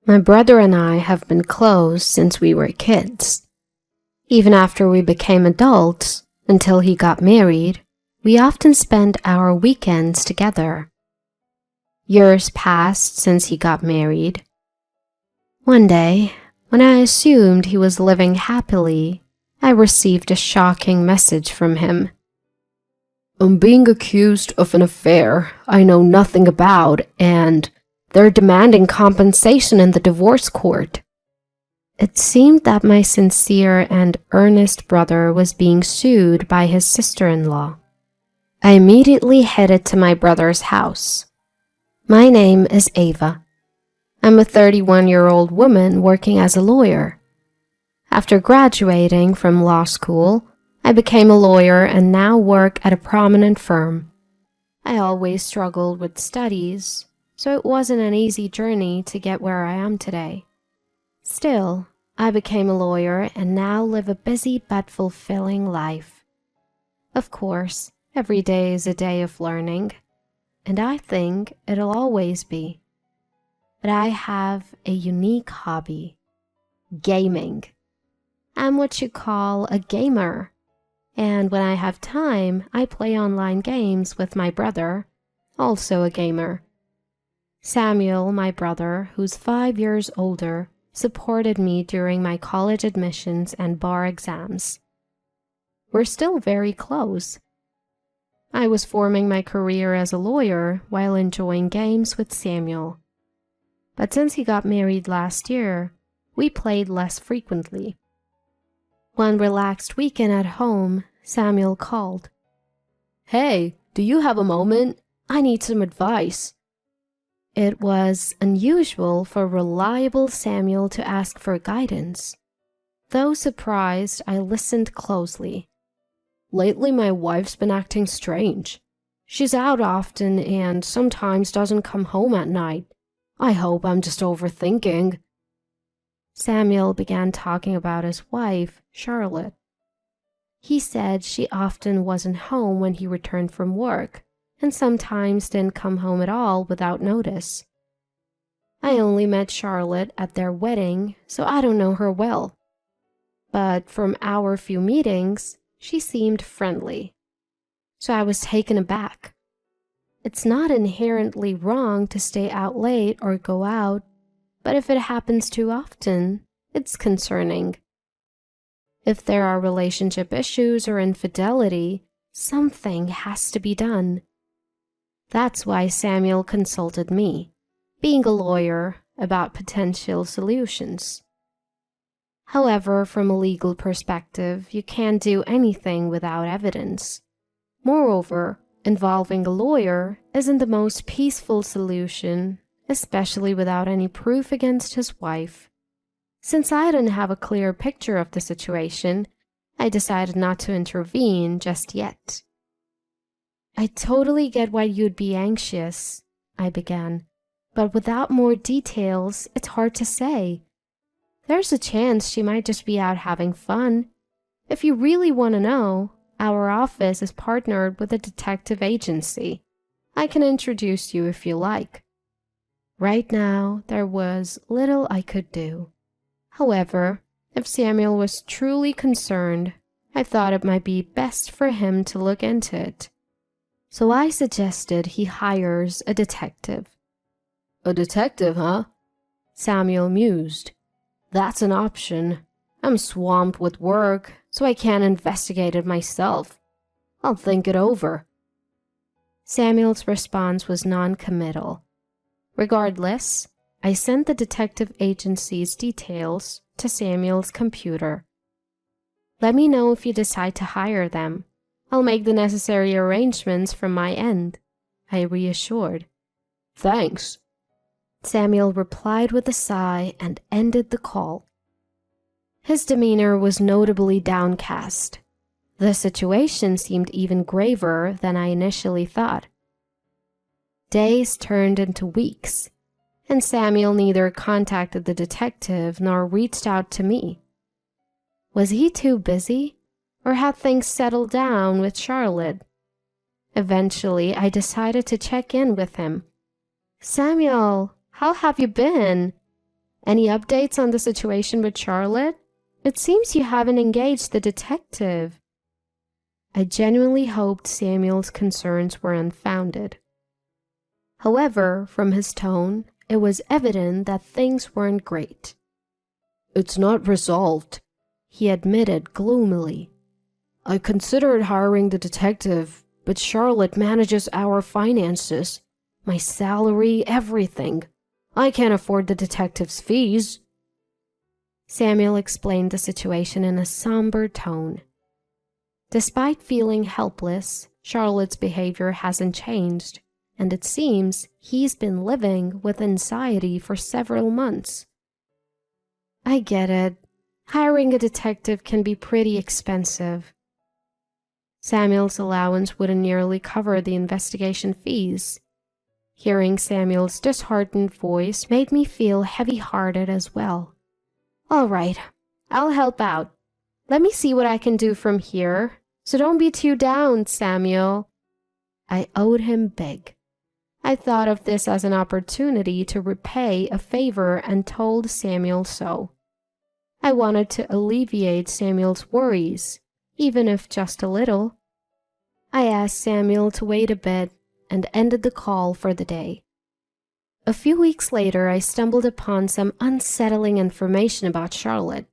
My brother and I have been close since we were kids. Even after we became adults, until he got married, we often spent our weekends together. Years passed since he got married. One day, when I assumed he was living happily, I received a shocking message from him. I'm being accused of an affair I know nothing about, and they're demanding compensation in the divorce court. It seemed that my sincere and earnest brother was being sued by his sister-in-law. I immediately headed to my brother's house. My name is Ava. I'm a 31-year-old woman working as a lawyer. After graduating from law school, I became a lawyer and now work at a prominent firm. I always struggled with studies, so it wasn't an easy journey to get where I am today. Still, I became a lawyer and now live a busy but fulfilling life. Of course, every day is a day of learning, and I think it'll always be. But I have a unique hobby: gaming. I'm what you call a gamer, and when I have time, I play online games with my brother, also a gamer. Samuel, my brother, who's 5 years older, supported me during my college admissions and bar exams. We're still very close. I was forming my career as a lawyer while enjoying games with Samuel. But since he got married last year, we played less frequently. One relaxed weekend at home, Samuel called. Hey, do you have a moment? I need some advice. It was unusual for reliable Samuel to ask for guidance. Though surprised, I listened closely. Lately, my wife's been acting strange. She's out often and sometimes doesn't come home at night. I hope I'm just overthinking. Samuel began talking about his wife, Charlotte. He said she often wasn't home when he returned from work, and sometimes didn't come home at all without notice. I only met Charlotte at their wedding, so I don't know her well. But from our few meetings, she seemed friendly. So I was taken aback. It's not inherently wrong to stay out late or go out, but if it happens too often, it's concerning. If there are relationship issues or infidelity, something has to be done. That's why Samuel consulted me, being a lawyer, about potential solutions. However, from a legal perspective, you can't do anything without evidence. Moreover, involving a lawyer isn't the most peaceful solution, especially without any proof against his wife. Since I didn't have a clear picture of the situation, I decided not to intervene just yet. I totally get why you'd be anxious, I began, but without more details, it's hard to say. There's a chance she might just be out having fun. If you really want to know, our office is partnered with a detective agency. I can introduce you if you like. Right now, there was little I could do. However, if Samuel was truly concerned, I thought it might be best for him to look into it. So I suggested he hires a detective. A detective, huh? Samuel mused. That's an option. I'm swamped with work, so I can't investigate it myself. I'll think it over. Samuel's response was non-committal. Regardless, I sent the detective agency's details to Samuel's computer. Let me know if you decide to hire them. I'll make the necessary arrangements from my end, I reassured. Thanks. Samuel replied with a sigh and ended the call. His demeanor was notably downcast. The situation seemed even graver than I initially thought. Days turned into weeks, and Samuel neither contacted the detective nor reached out to me. Was he too busy, or had things settled down with Charlotte? Eventually, I decided to check in with him. Samuel, how have you been? Any updates on the situation with Charlotte? It seems you haven't engaged the detective." I genuinely hoped Samuel's concerns were unfounded. However, from his tone, it was evident that things weren't great. "It's not resolved," he admitted gloomily. "I considered hiring the detective, but Charlotte manages our finances, my salary, everything. I can't afford the detective's fees." Samuel explained the situation in a somber tone. Despite feeling helpless, Charlotte's behavior hasn't changed, and it seems he's been living with anxiety for several months. "I get it. Hiring a detective can be pretty expensive." Samuel's allowance wouldn't nearly cover the investigation fees. Hearing Samuel's disheartened voice made me feel heavy-hearted as well. "All right, I'll help out. Let me see what I can do from here, so don't be too down, Samuel." I owed him big. I thought of this as an opportunity to repay a favor and told Samuel so. I wanted to alleviate Samuel's worries, even if just a little. I asked Samuel to wait a bit and ended the call for the day. A few weeks later, I stumbled upon some unsettling information about Charlotte.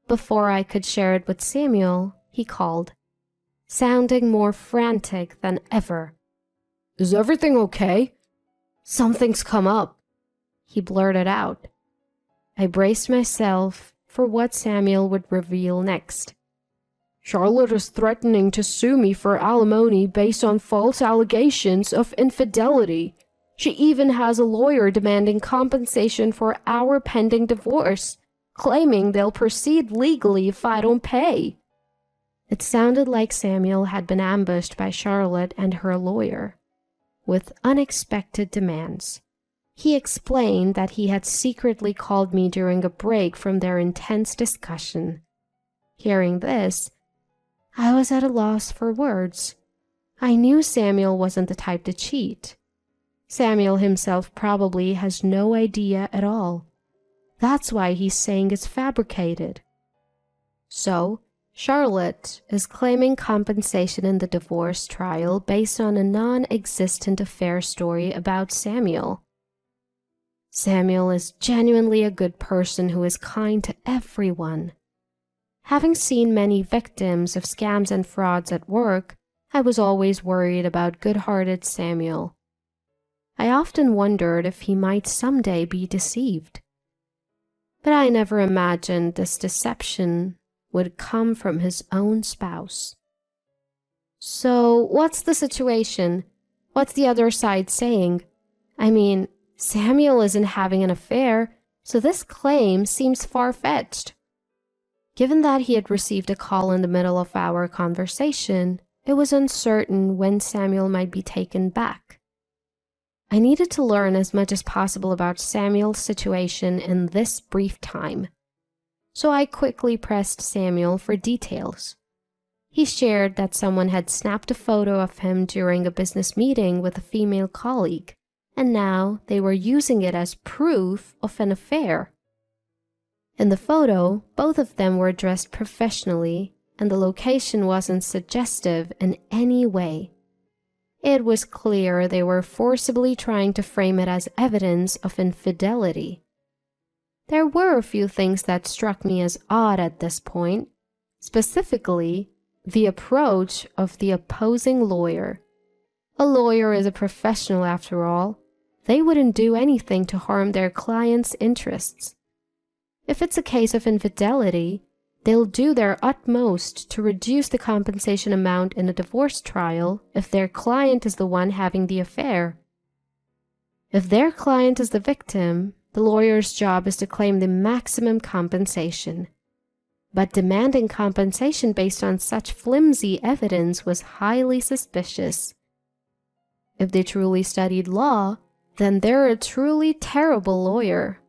Before I could share it with Samuel, he called, sounding more frantic than ever. "Is everything okay?" "Something's come up," he blurted out. I braced myself for what Samuel would reveal next. "Charlotte is threatening to sue me for alimony based on false allegations of infidelity. She even has a lawyer demanding compensation for our pending divorce, claiming they'll proceed legally if I don't pay." It sounded like Samuel had been ambushed by Charlotte and her lawyer, with unexpected demands. He explained that he had secretly called me during a break from their intense discussion. Hearing this, I was at a loss for words. I knew Samuel wasn't the type to cheat. Samuel himself probably has no idea at all. That's why he's saying it's fabricated. So, Charlotte is claiming compensation in the divorce trial based on a non-existent affair story about Samuel. Samuel is genuinely a good person who is kind to everyone. Having seen many victims of scams and frauds at work, I was always worried about good-hearted Samuel. I often wondered if he might someday be deceived. But I never imagined this deception would come from his own spouse. "So, what's the situation? What's the other side saying? I mean, Samuel isn't having an affair, so this claim seems far-fetched." Given that he had received a call in the middle of our conversation, it was uncertain when Samuel might be taken back. I needed to learn as much as possible about Samuel's situation in this brief time, so I quickly pressed Samuel for details. He shared that someone had snapped a photo of him during a business meeting with a female colleague, and now they were using it as proof of an affair. In the photo, both of them were dressed professionally, and the location wasn't suggestive in any way. It was clear they were forcibly trying to frame it as evidence of infidelity. There were a few things that struck me as odd at this point, specifically the approach of the opposing lawyer. A lawyer is a professional after all. They wouldn't do anything to harm their client's interests. If it's a case of infidelity, they'll do their utmost to reduce the compensation amount in a divorce trial if their client is the one having the affair. If their client is the victim, the lawyer's job is to claim the maximum compensation. But demanding compensation based on such flimsy evidence was highly suspicious. If they truly studied law, then they're a truly terrible lawyer.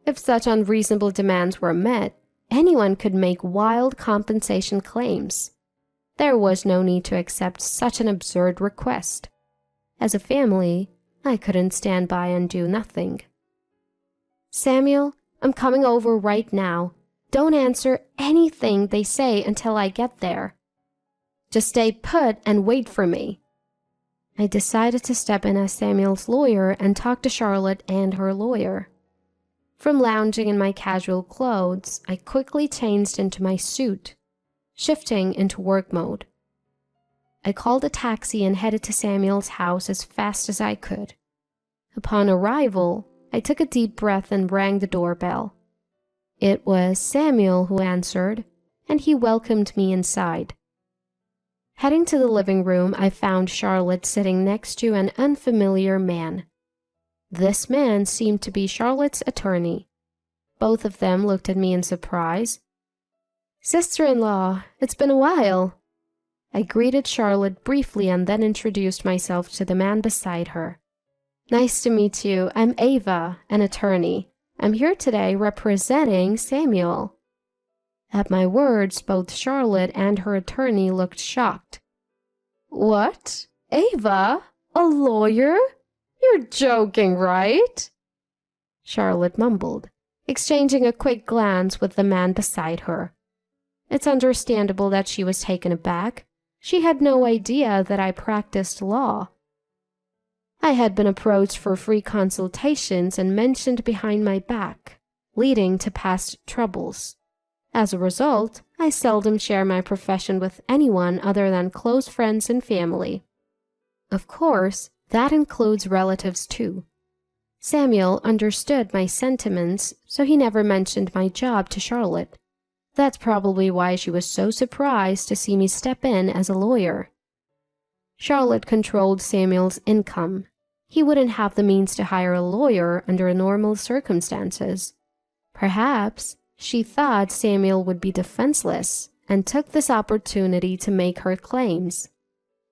If such unreasonable demands were met, anyone could make wild compensation claims. There was no need to accept such an absurd request. As a family, I couldn't stand by and do nothing. "Samuel, I'm coming over right now. Don't answer anything they say until I get there. Just stay put and wait for me." I decided to step in as Samuel's lawyer and talk to Charlotte and her lawyer. From lounging in my casual clothes, I quickly changed into my suit, shifting into work mode. I called a taxi and headed to Samuel's house as fast as I could. Upon arrival, I took a deep breath and rang the doorbell. It was Samuel who answered, and he welcomed me inside. Heading to the living room, I found Charlotte sitting next to an unfamiliar man. This man seemed to be Charlotte's attorney. Both of them looked at me in surprise. "Sister-in-law, it's been a while." I greeted Charlotte briefly and then introduced myself to the man beside her. "Nice to meet you. I'm Ava, an attorney. I'm here today representing Samuel." At my words, both Charlotte and her attorney looked shocked. "What? Ava? A lawyer? You're joking, right?" Charlotte mumbled, exchanging a quick glance with the man beside her. It's understandable that she was taken aback. She had no idea that I practiced law. I had been approached for free consultations and mentioned behind my back, leading to past troubles. As a result, I seldom share my profession with anyone other than close friends and family. Of course, that includes relatives too. Samuel understood my sentiments, so he never mentioned my job to Charlotte. That's probably why she was so surprised to see me step in as a lawyer. Charlotte controlled Samuel's income. He wouldn't have the means to hire a lawyer under normal circumstances. Perhaps she thought Samuel would be defenseless and took this opportunity to make her claims.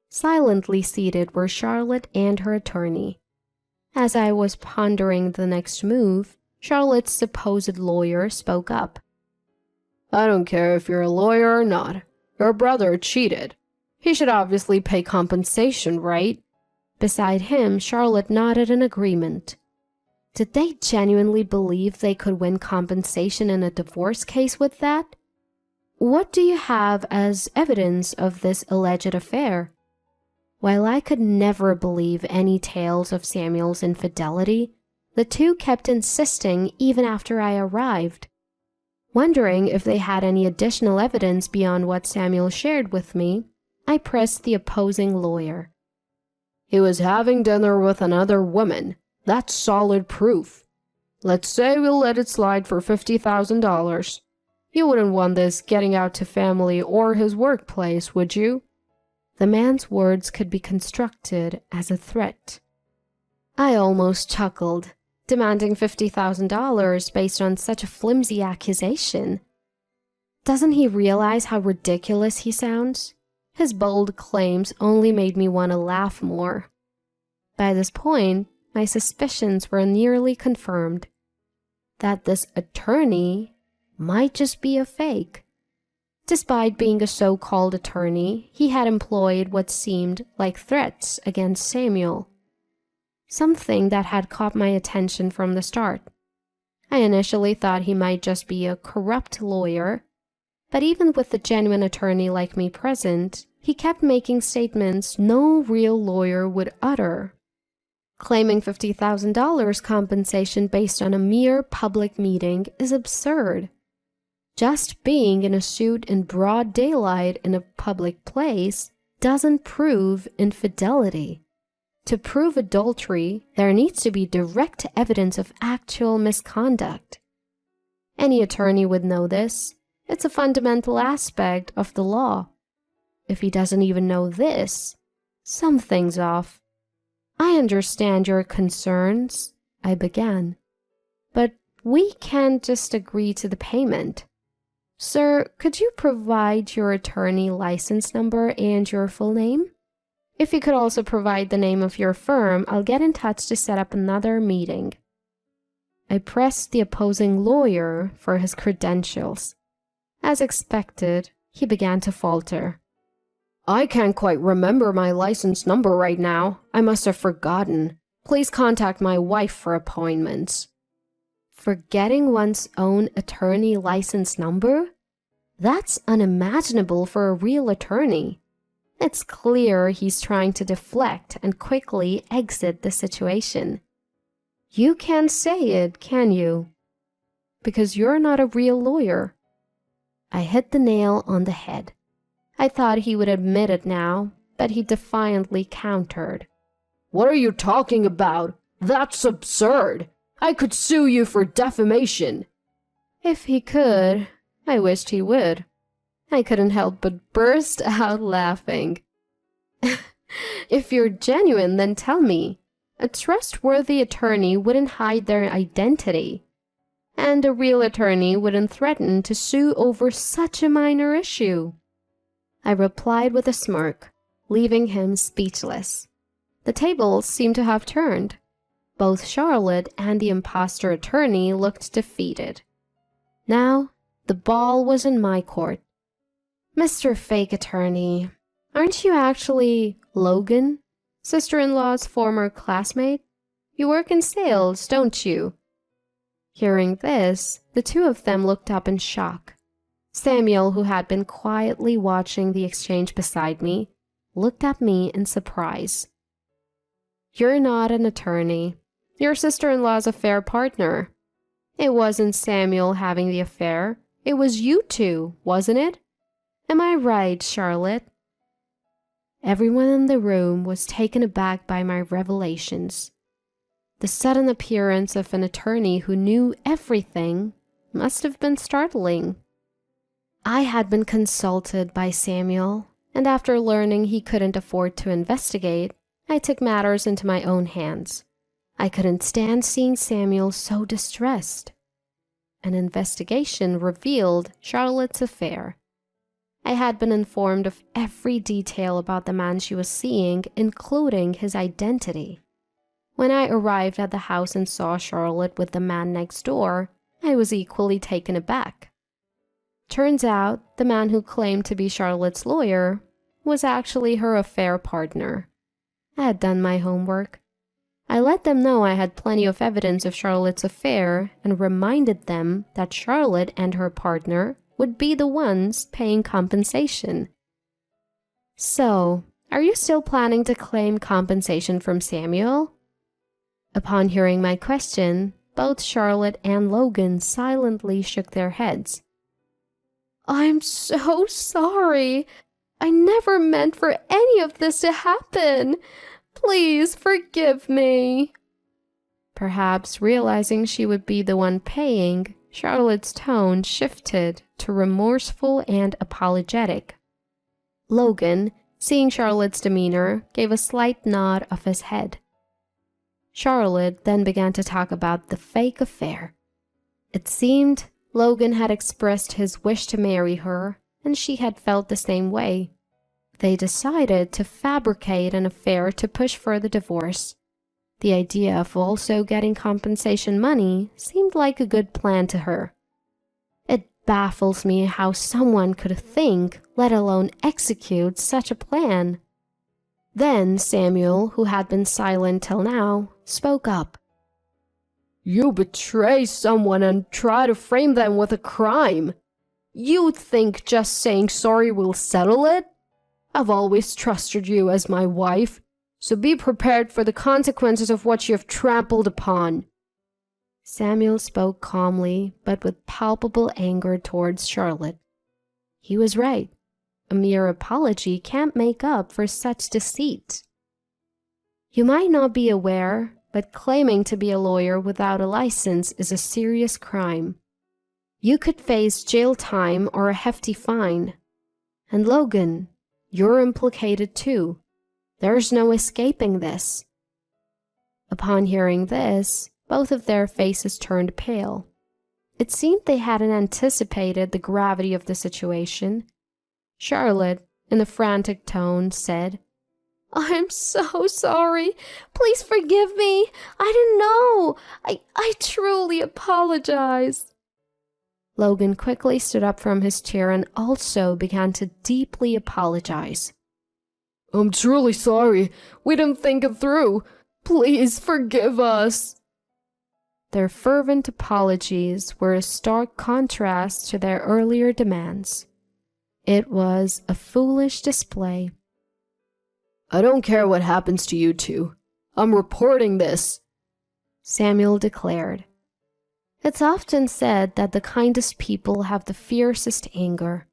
Silently seated were Charlotte and her attorney. As I was pondering the next move, Charlotte's supposed lawyer spoke up. "I don't care if you're a lawyer or not. Your brother cheated. He should obviously pay compensation, right?" Beside him, Charlotte nodded in agreement. Did they genuinely believe they could win compensation in a divorce case with that? What do you have as evidence of this alleged affair? While I could never believe any tales of Samuel's infidelity, the two kept insisting even after I arrived. Wondering if they had any additional evidence beyond what Samuel shared with me, I pressed the opposing lawyer. "He was having dinner with another woman. That's solid proof. Let's say we'll let it slide for $50,000. You wouldn't want this getting out to family or his workplace, would you?" The man's words could be construed as a threat. I almost chuckled, demanding $50,000 based on such a flimsy accusation. Doesn't he realize how ridiculous he sounds? His bold claims only made me want to laugh more. By this point, my suspicions were nearly confirmed. That this attorney might just be a fake. Despite being a so-called attorney, he had employed what seemed like threats against Samuel. Something that had caught my attention from the start. I initially thought he might just be a corrupt lawyer, but even with a genuine attorney like me present, he kept making statements no real lawyer would utter. Claiming $50,000 compensation based on a mere public meeting is absurd. Just being in a suit in broad daylight in a public place doesn't prove infidelity. To prove adultery, there needs to be direct evidence of actual misconduct. Any attorney would know this. It's a fundamental aspect of the law. If he doesn't even know this, something's off. "I understand your concerns," I began, "but we can't just agree to the payment. Sir, could you provide your attorney license number and your full name? If you could also provide the name of your firm, I'll get in touch to set up another meeting." I pressed the opposing lawyer for his credentials. As expected, he began to falter. "I can't quite remember my license number right now. I must have forgotten. Please contact my wife for appointments." Forgetting one's own attorney license number? That's unimaginable for a real attorney. It's clear he's trying to deflect and quickly exit the situation. You can't say it, can you? Because you're not a real lawyer. I hit the nail on the head. I thought he would admit it now, but he defiantly countered. What are you talking about? That's absurd. I could sue you for defamation. If he could, I wished he would. I couldn't help but burst out laughing. If you're genuine, then tell me. A trustworthy attorney wouldn't hide their identity. And a real attorney wouldn't threaten to sue over such a minor issue. I replied with a smirk, leaving him speechless. The tables seemed to have turned. Both Charlotte and the imposter attorney looked defeated. Now, the ball was in my court. Mr. Fake Attorney, aren't you actually Logan, sister-in-law's former classmate? You work in sales, don't you? Hearing this, the two of them looked up in shock. Samuel, who had been quietly watching the exchange beside me, looked at me in surprise. You're not an attorney. Your sister-in-law's affair partner. It wasn't Samuel having the affair. It was you two, wasn't it? Am I right, Charlotte? Everyone in the room was taken aback by my revelations. The sudden appearance of an attorney who knew everything must have been startling. I had been consulted by Samuel, and after learning he couldn't afford to investigate, I took matters into my own hands. I couldn't stand seeing Samuel so distressed. An investigation revealed Charlotte's affair. I had been informed of every detail about the man she was seeing, including his identity. When I arrived at the house and saw Charlotte with the man next door, I was equally taken aback. Turns out, the man who claimed to be Charlotte's lawyer was actually her affair partner. I had done my homework. I let them know I had plenty of evidence of Charlotte's affair and reminded them that Charlotte and her partner would be the ones paying compensation. So, are you still planning to claim compensation from Samuel? Upon hearing my question, both Charlotte and Logan silently shook their heads. I'm so sorry. I never meant for any of this to happen. Please forgive me. Perhaps realizing she would be the one paying, Charlotte's tone shifted to remorseful and apologetic. Logan, seeing Charlotte's demeanor, gave a slight nod of his head. Charlotte then began to talk about the fake affair. It seemed Logan had expressed his wish to marry her, and she had felt the same way. They decided to fabricate an affair to push for the divorce. The idea of also getting compensation money seemed like a good plan to her. It baffles me how someone could think, let alone execute, such a plan. Then Samuel, who had been silent till now, spoke up. You betray someone and try to frame them with a crime. You think just saying sorry will settle it? I've always trusted you as my wife, so be prepared for the consequences of what you have trampled upon. Samuel spoke calmly, but with palpable anger towards Charlotte. He was right. A mere apology can't make up for such deceit. You might not be aware, but claiming to be a lawyer without a license is a serious crime. You could face jail time or a hefty fine. And Logan, you're implicated too. There's no escaping this. Upon hearing this, both of their faces turned pale. It seemed they hadn't anticipated the gravity of the situation. Charlotte, in a frantic tone, said, I'm so sorry. Please forgive me. I didn't know. I truly apologize. Logan quickly stood up from his chair and also began to deeply apologize. I'm truly sorry. We didn't think it through. Please forgive us. Their fervent apologies were a stark contrast to their earlier demands. It was a foolish display. "I don't care what happens to you two. I'm reporting this," Samuel declared. It's often said that the kindest people have the fiercest anger.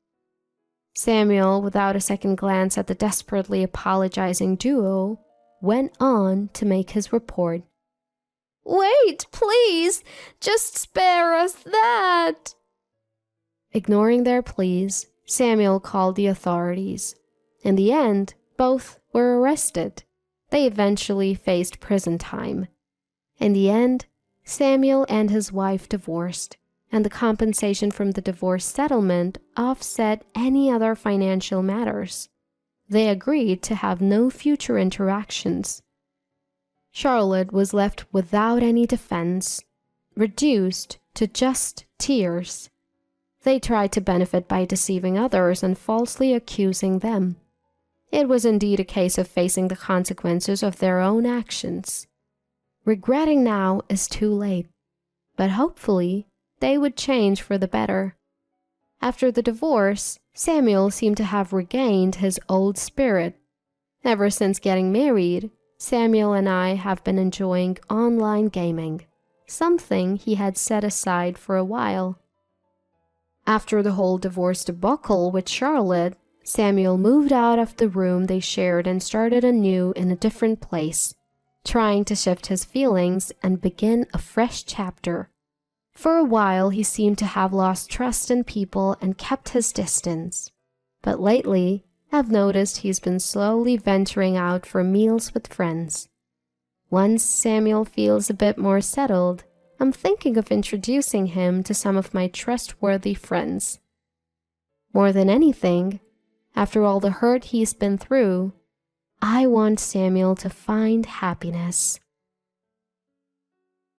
Samuel, without a second glance at the desperately apologizing duo, went on to make his report. "Wait, please! Just spare us that!" Ignoring their pleas, Samuel called the authorities. In the end, both were arrested. They eventually faced prison time. In the end, Samuel and his wife divorced, and the compensation from the divorce settlement offset any other financial matters. They agreed to have no future interactions. Charlotte was left without any defense, reduced to just tears. They tried to benefit by deceiving others and falsely accusing them. It was indeed a case of facing the consequences of their own actions. Regretting now is too late, but hopefully they would change for the better. After the divorce, Samuel seemed to have regained his old spirit. Ever since getting married, Samuel and I have been enjoying online gaming, something he had set aside for a while. After the whole divorce debacle with Charlotte, Samuel moved out of the room they shared and started anew in a different place, trying to shift his feelings and begin a fresh chapter. For a while, he seemed to have lost trust in people and kept his distance. But lately, I've noticed he's been slowly venturing out for meals with friends. Once Samuel feels a bit more settled, I'm thinking of introducing him to some of my trustworthy friends. More than anything, after all the hurt he's been through, I want Samuel to find happiness.